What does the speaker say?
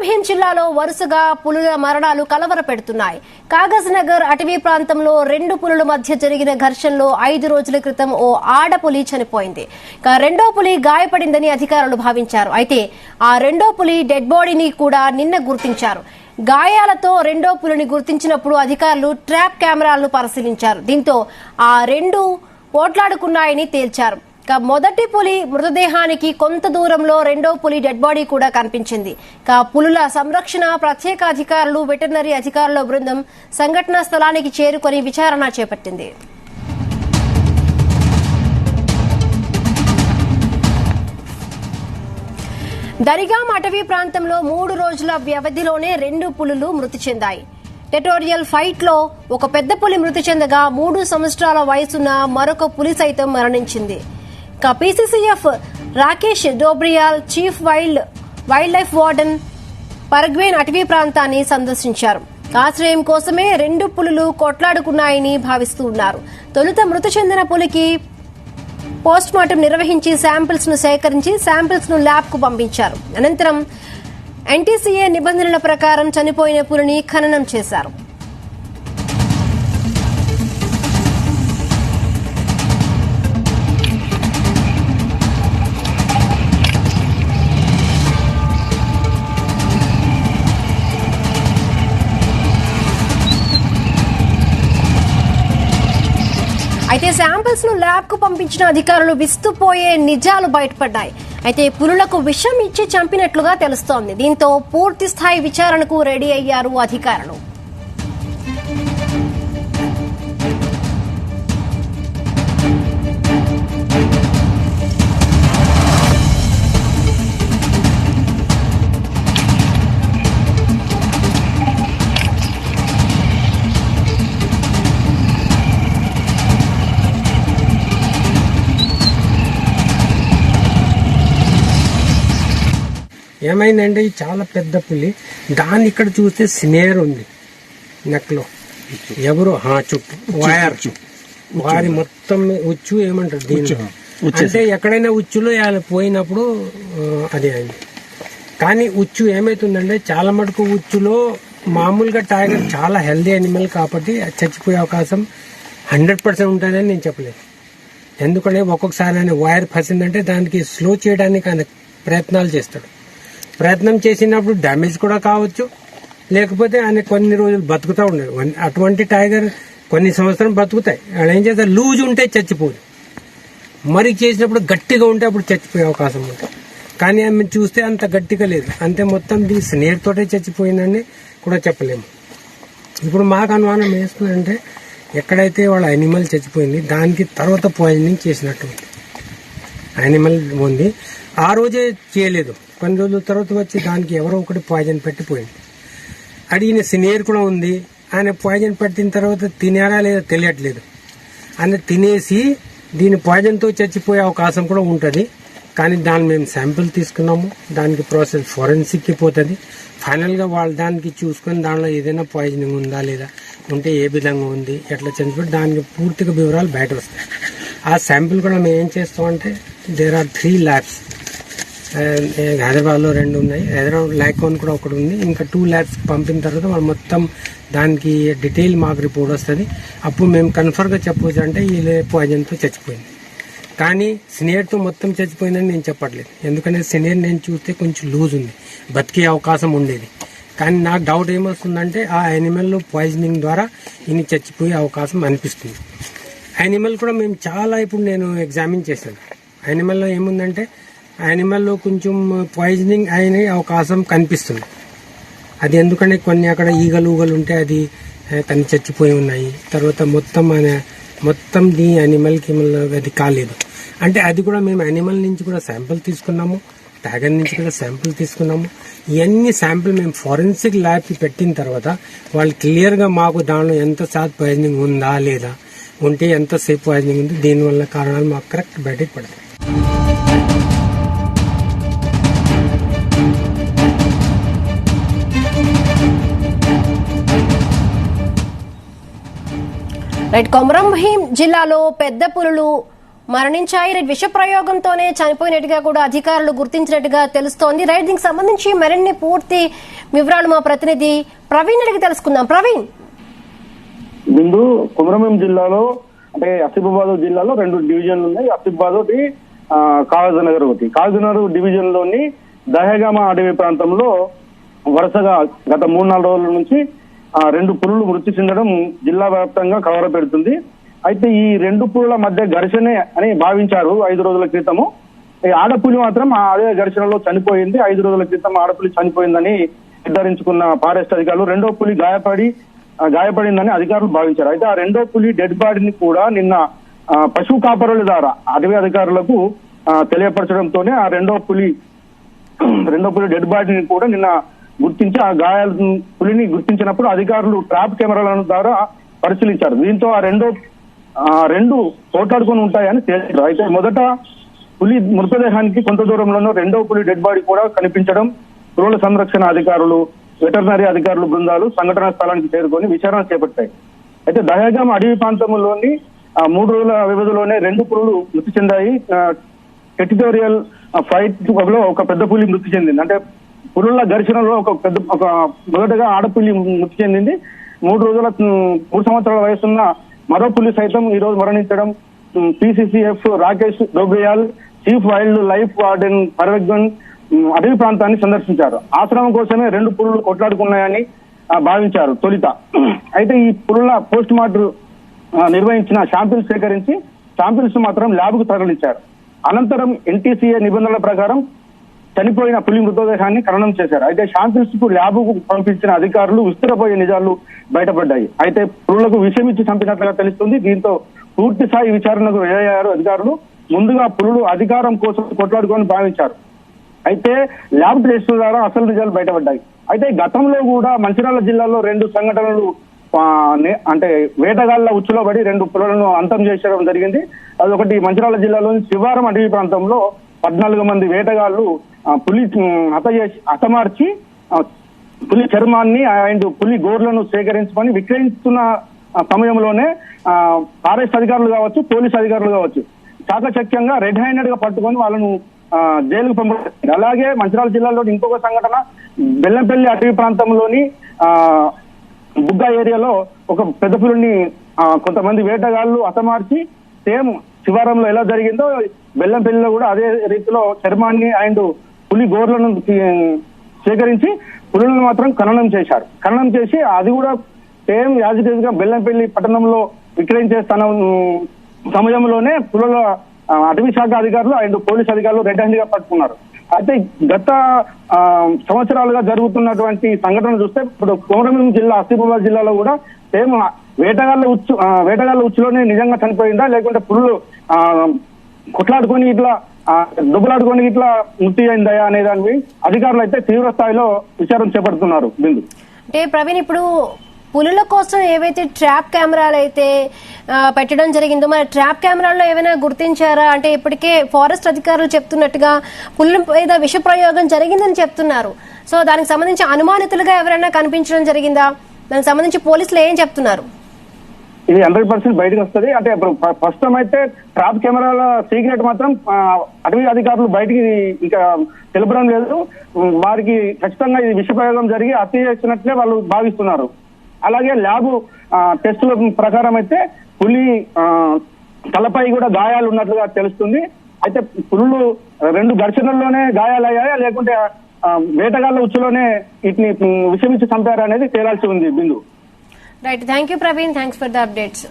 భీం జిల్లాలో వరుసగా పులుల మరణాలు కలవరపెడుతున్నాయి. కాగజ్ నగర్ అటవీ ప్రాంతంలో 2 పులుల మధ్య జరిగిన ఘర్షణలో 5 రోజుల క్రితం ఓ ఆడపులి చనిపోయింది. రెండో పులి గాయపడిందని అధికారులు భావించారు. అయితే ఆ రెండో పులి డెడ్ బాడీని కూడా నిన్న గుర్తించారు. గాయాలతో రెండో పులిని గుర్తించినప్పుడు అధికారులు ట్రాప్ కెమెరాలను పరిశీలించారు. దీంతో ఆ 2 పోట్లాడుకున్నాయని తేల్చారు. మొదటి పులి మృతదేహానికి కొంత దూరంలో రెండో పులి డెడ్ బాడీ కూడా కనిపించింది. పులుల సంరక్షణ ప్రత్యేక అధికారులు, వెటర్నరీ అధికారుల బృందం సంఘటనా స్థలానికి చేరుకొని విచారణ చేపట్టింది. దరిగాం అటవీ ప్రాంతంలో 3 రోజుల వ్యవధిలోనే 2 పులులు మృతి చెందాయి. టెటోరియల్ ఫైట్ లో ఒక పెద్ద పులి మృతి చెందగా 3 సంవత్సరాల వయసున్న మరొక పులి సైతం మరణించింది. PCCF Rakesh Dobriyal, chief wildlife warden పరగ్వేన్ అటవీ ప్రాంతాన్ని సందర్శించారు. ఆశ్రయం కోసమే 2 పులులు కొట్లాడుకున్నాయని భావిస్తూ ఉన్నారు. తొలుత మృతి చెందిన పులికి పోస్ట్మార్టం నిర్వహించి శాంపిల్స్ ను సేకరించి శాంపిల్స్ ను ల్యాబ్ కు పంపించారు. అనంతరం ఎన్టీసీఏ నిబంధనల ప్రకారం చనిపోయిన పులిని ఖననం చేశారు. అయితే శాంపిల్స్ ను ల్యాబ్ కు పంపించిన అధికారులు విస్తుపోయే నిజాలు బయటపడ్డాయి. అయితే పులులకు విషం ఇచ్చి చంపినట్లుగా తెలుస్తోంది. దీంతో పూర్తి స్థాయి విచారణకు రెడీ అయ్యారు అధికారులు. ఏమైందంటే ఇది చాలా పెద్ద పులి. దాన్ని ఇక్కడ చూస్తే స్నేర్ ఉంది నెక్లో, ఎవరు చుట్టూ వారి మొత్తం ఉచ్చు ఏమంటారు దీన్ని, అంటే ఎక్కడైనా ఉచ్చులో పోయినప్పుడు అది అయింది. కానీ ఉచ్చు ఏమైతుందంటే చాలా మటుకు ఉచ్చులో మామూలుగా టైగర్ చాలా హెల్దీ అనిమల్ కాబట్టి చచ్చిపోయే అవకాశం 100% ఉంటుందని నేను చెప్పలేదు. ఎందుకంటే ఒక్కొక్కసారి ఆయన వైర్ ఫసిందంటే దానికి స్లో చేయడానికి ఆయన ప్రయత్నాలు చేస్తాడు. ప్రయత్నం చేసినప్పుడు డ్యామేజ్ కూడా కావచ్చు, లేకపోతే ఆయన కొన్ని రోజులు బతుకుతూ ఉండదు. అటువంటి టైగర్ కొన్ని సంవత్సరం బతుకుతాయి. ఆయన ఏం చేస్తారు, లూజ్ ఉంటే చచ్చిపోదు, మరి చేసినప్పుడు గట్టిగా ఉంటే అప్పుడు చచ్చిపోయే అవకాశం ఉంటుంది. కానీ ఆమె చూస్తే అంత గట్టిగా లేదు, అంతే మొత్తం దీని స్నేర్ తోటే చచ్చిపోయిందని కూడా చెప్పలేము. ఇప్పుడు మాకు అనుమానం వేస్తుందంటే ఎక్కడైతే వాళ్ళ యానిమల్ చచ్చిపోయింది దానికి తర్వాత పాయిజనింగ్ చేసినట్టు యానిమల్ ఉంది. ఆ రోజే చేయలేదు, కొన్ని రోజుల తర్వాత వచ్చి దానికి ఎవరో ఒకటి పాయిజన్ పెట్టిపోయింది. అడిగిన సినియర్ కూడా ఉంది. ఆయన పాయిజన్ పెట్టిన తర్వాత తినారా లేదా తెలియట్లేదు. ఆయన తినేసి దీని పాయిజన్తో చచ్చిపోయే అవకాశం కూడా ఉంటుంది. కానీ దాన్ని మేము శాంపిల్ తీసుకున్నాము, దానికి ప్రాసెస్ ఫోరెన్సిక్కి పోతుంది. ఫైనల్గా వాళ్ళు దానికి చూసుకొని దానిలో ఏదైనా పాయిజనింగ్ ఉందా లేదా, ఉంటే ఏ విధంగా ఉంది, ఎట్లా చనిపోయి దానికి పూర్తిగా వివరాలు బయట వస్తాయి. ఆ శాంపిల్ కూడా మేము ఏం చేస్తామంటే దేర్ ఆర్ 3 ల్యాబ్స్. హైదరాబాద్లో 2 ఉన్నాయి, హైదరాబాద్ లైకాన్ కూడా ఒకటి ఉంది. ఇంకా 2 ల్యాబ్స్ పంపిన తర్వాత వాళ్ళు మొత్తం దానికి డీటెయిల్ మాకు రిపోర్ట్ వస్తుంది. అప్పుడు మేము కన్ఫర్మ్గా చెప్పవచ్చు అంటే ఈ పాయిజన్తో చచ్చిపోయింది. కానీ సినియర్తో మొత్తం చచ్చిపోయిందని నేను చెప్పట్లేదు, ఎందుకంటే సినియర్ నేను చూస్తే కొంచెం లూజ్ ఉంది, బతికే అవకాశం ఉండేది. కానీ నాకు డౌట్ ఏమొస్తుందంటే ఆ యానిమల్లో పాయిజనింగ్ ద్వారా ఈయన చచ్చిపోయే అవకాశం అనిపిస్తుంది. యానిమల్ కూడా మేము చాలా ఇప్పుడు నేను ఎగ్జామిన్ చేశాను. యానిమల్లో ఏముందంటే యానిమల్లో కొంచెం పాయిజనింగ్ అయిన అవకాశం కనిపిస్తుంది. అది ఎందుకంటే కొన్ని అక్కడ ఈగలు ఉంటే అది తను చచ్చిపోయి ఉన్నాయి. తర్వాత మొత్తం దీ యానిమల్కి అది కాలేదు. అంటే అది కూడా మేము యానిమల్ నుంచి కూడా శాంపిల్ తీసుకున్నాము, టైగర్ నుంచి కూడా శాంపిల్ తీసుకున్నాము. ఇవన్నీ శాంపిల్ మేము ఫోరెన్సిక్ ల్యాబ్కి పెట్టిన తర్వాత వాళ్ళు క్లియర్గా మాకు దానిలో ఎంత శాతం పాయిజనింగ్ ఉందా లేదా, ఉంటే ఎంతసేపు పాయిజనింగ్ ఉంది, దీనివల్ల కారణాలు మాకు కరెక్ట్ బయటకు పడతాయి. కొమరం భీం జిల్లాలో పెద్ద పులులు మరణించాయి. విష ప్రయోగంతోనే చనిపోయినట్టుగా కూడా అధికారులు గుర్తించినట్టుగా తెలుస్తోంది. రైట్, దీనికి సంబంధించి మరిన్ని పూర్తి వివరాలు మా ప్రతినిధి ప్రవీణ్ అడిగి తెలుసుకుందాం. ప్రవీణ్, బిందు కొమరంభీం జిల్లాలో అంటే ఆసిఫాబాద్ జిల్లాలో 2 డివిజన్లు ఉన్నాయి. ఆసిఫాబాద్ ఒకటి, కాగజ్నగర్ ఒకటి. కాగజ్నగర్ డివిజన్ లోని దహేగామ అటవీ ప్రాంతంలో వరుసగా గత 3-4 రోజుల నుంచి 2 పులులు మృతి చెందడం జిల్లా వ్యాప్తంగా కవర పెడుతుంది. అయితే ఈ 2 పులుల మధ్య ఘర్షణే అని భావించారు 5 రోజుల క్రితము. ఈ ఆడపులి మాత్రం అదే ఘర్షణలో చనిపోయింది. 5 రోజుల క్రితం ఆడపులి చనిపోయిందని నిర్ధారించుకున్న ఫారెస్ట్ అధికారులు 2వ పులి గాయపడిందని అధికారులు భావించారు. అయితే ఆ 2వ పులి డెడ్ బాడీని కూడా నిన్న పశువు కాపరుల ద్వారా అటవీ అధికారులకు తెలియపరచడంతోనే ఆ 2వ పులి డెడ్ బాడీని కూడా నిన్న గుర్తించి ఆ పులిని గుర్తించినప్పుడు అధికారులు ట్రాప్ కెమెరాల ద్వారా పరిశీలించారు. దీంతో ఆ రెండు పోట్లాడుకొని ఉంటాయని తేల్చారు. అయితే మొదట పులి మృతదేహానికి కొంత దూరంలోనూ 2వ పులి డెడ్ బాడీ కూడా కనిపించడం పులుల సంరక్షణ అధికారులు, వెటర్నరీ అధికారులు బృందాలు సంఘటనా స్థలానికి చేరుకొని విచారణ చేపట్టాయి. అయితే దహేగాం అడవి ప్రాంతంలోని 3 రోజుల వ్యవధిలోనే 2 పులులు మృతి చెందాయి. టెరిటోరియల్ ఫైట్ లో ఒక పెద్ద పులి మృతి చెందింది. అంటే పులుల ఘర్షణలో మొదటగా ఆడపులి మృతి చెందింది. 3 సంవత్సరాల వయసున్న మరో పులి సైతం ఈ రోజు మరణించడం PCCF Rakesh Dobriyal, chief wildlife warden పర్వెగ్గన్ అటవీ ప్రాంతాన్ని సందర్శించారు. ఆశ్రమం కోసమే 2 పులులు కొట్లాడుకున్నాయని భావించారు తొలిత. అయితే ఈ పులుల పోస్ట్ మార్టం నిర్వహించిన శాంపిల్స్ సేకరించి శాంపిల్స్ మాత్రం ల్యాబ్ కు తరలించారు. అనంతరం ఎన్టీసీఏ నిబంధనల ప్రకారం చనిపోయిన పులి మృతదేహాన్ని ఖననం చేశారు. అయితే శాంపిల్స్ కు ల్యాబ్ కు పంపించిన అధికారులు విస్తరపోయే నిజాలు బయటపడ్డాయి. అయితే పులులకు విషయం ఇచ్చి చంపినట్లుగా తెలుస్తుంది. దీంతో పూర్తి స్థాయి విచారణకు వెళ్ళారు అధికారులు. ముందుగా పులులు అధికారం కోసం కొట్లాడుకొని భావించారు. అయితే ల్యాబ్ టెస్ట్ ద్వారా అసలు నిజాలు బయటపడ్డాయి. అయితే గతంలో కూడా మంచిర్యాల జిల్లాలో 2 సంఘటనలు అంటే వేటగాళ్ల ఉచ్చులో పడి 2 పులులను అంతం చేసడం జరిగింది. అదొకటి మంచిర్యాల జిల్లాలోని శివారం అటవీ ప్రాంతంలో 14 మంది వేటగాళ్లు పులి హతమార్చి పులి చర్మాన్ని అండ్ పులి గోర్లను సేకరించుకొని విక్రయిస్తున్న సమయంలోనే ఫారెస్ట్ అధికారులు కావచ్చు, పోలీస్ అధికారులు కావచ్చు చాకచక్యంగా రెడ్ హ్యాండెడ్ గా పట్టుకొని వాళ్ళను జైలుకు పంపారు. అలాగే మంచిర్యాల జిల్లాలో ఇంకొక సంఘటన బెల్లంపల్లి అటవీ ప్రాంతంలోని బుగ్గా ఏరియాలో ఒక పెద్ద పులిని కొంతమంది వేటగాళ్లు హతమార్చి సేమ్ శివారంలో ఎలా జరిగిందో బెల్లంపల్లిలో కూడా అదే రీతిలో చర్మాన్ని అండ్ పులి గోర్లను సేకరించి పులులను మాత్రం ఖననం చేసి అది కూడా సేమ్ యాజిటీగా బెల్లంపల్లి పట్టణంలో విక్రయించే సమయంలోనే పులుల అటవీ శాఖ అధికారులు అండ్ పోలీస్ అధికారులు రెడ్ హ్యాండ్ గా పట్టుకున్నారు. అయితే గత సంవత్సరాలుగా జరుగుతున్నటువంటి సంఘటనలు చూస్తే ఇప్పుడు కొమరంభీం జిల్లా ఆసిఫాబాద్ జిల్లాలో కూడా సేమ్ వేటగాళ్ల ఉచ్చులోనే నిజంగా చనిపోయిందా లేకుంటే పులులు కొట్లాడుకొని ఇట్లా దుబ్బలాడుకొని ఇట్లా మృతి అయిందా అనే దానిపై అధికారులు అయితే తీవ్ర స్థాయిలో విచారణ చేపడుతున్నారు. బిందు అంటే ప్రవీణ్, ఇప్పుడు పులుల కోసం ఏవైతే ట్రాప్ కెమెరాలు అయితే పెట్టడం జరిగిందో మరి ట్రాప్ కెమెరాల్లో ఏమైనా గుర్తించారా? అంటే ఇప్పటికే ఫారెస్ట్ అధికారులు చెప్తున్నట్టుగా పులుల మీద విష ప్రయోగం జరిగిందని చెప్తున్నారు. సో దానికి సంబంధించి అనుమానితులుగా ఎవరైనా కనిపించడం జరిగిందా? దానికి సంబంధించి పోలీసులు ఏం చెప్తున్నారు? ఇది 100% బయటకు వస్తుంది. అంటే ప్రస్తుతం అయితే ట్రాప్ కెమెరాల సీక్రెట్ మాత్రం అటవీ అధికారులు బయటికి ఇంకా తెలపడం లేదు. వారికి ఖచ్చితంగా ఇది విష ప్రయోగం జరిగి హత్య చేసినట్లే వాళ్ళు భావిస్తున్నారు. అలాగే ల్యాబ్ టెస్టుల ప్రకారం అయితే పులి తలపై కూడా గాయాలు ఉన్నట్లుగా తెలుస్తుంది. అయితే పులులు 2 ఘర్షణల్లోనే గాయాలయ్యాయా లేకుంటే వేటగాళ్ల ఉచ్చులోనే వీటిని విషమిచ్చి చంపారా అనేది తేలాల్సి ఉంది. Bindu. Right, thank you Praveen, thanks for the updates.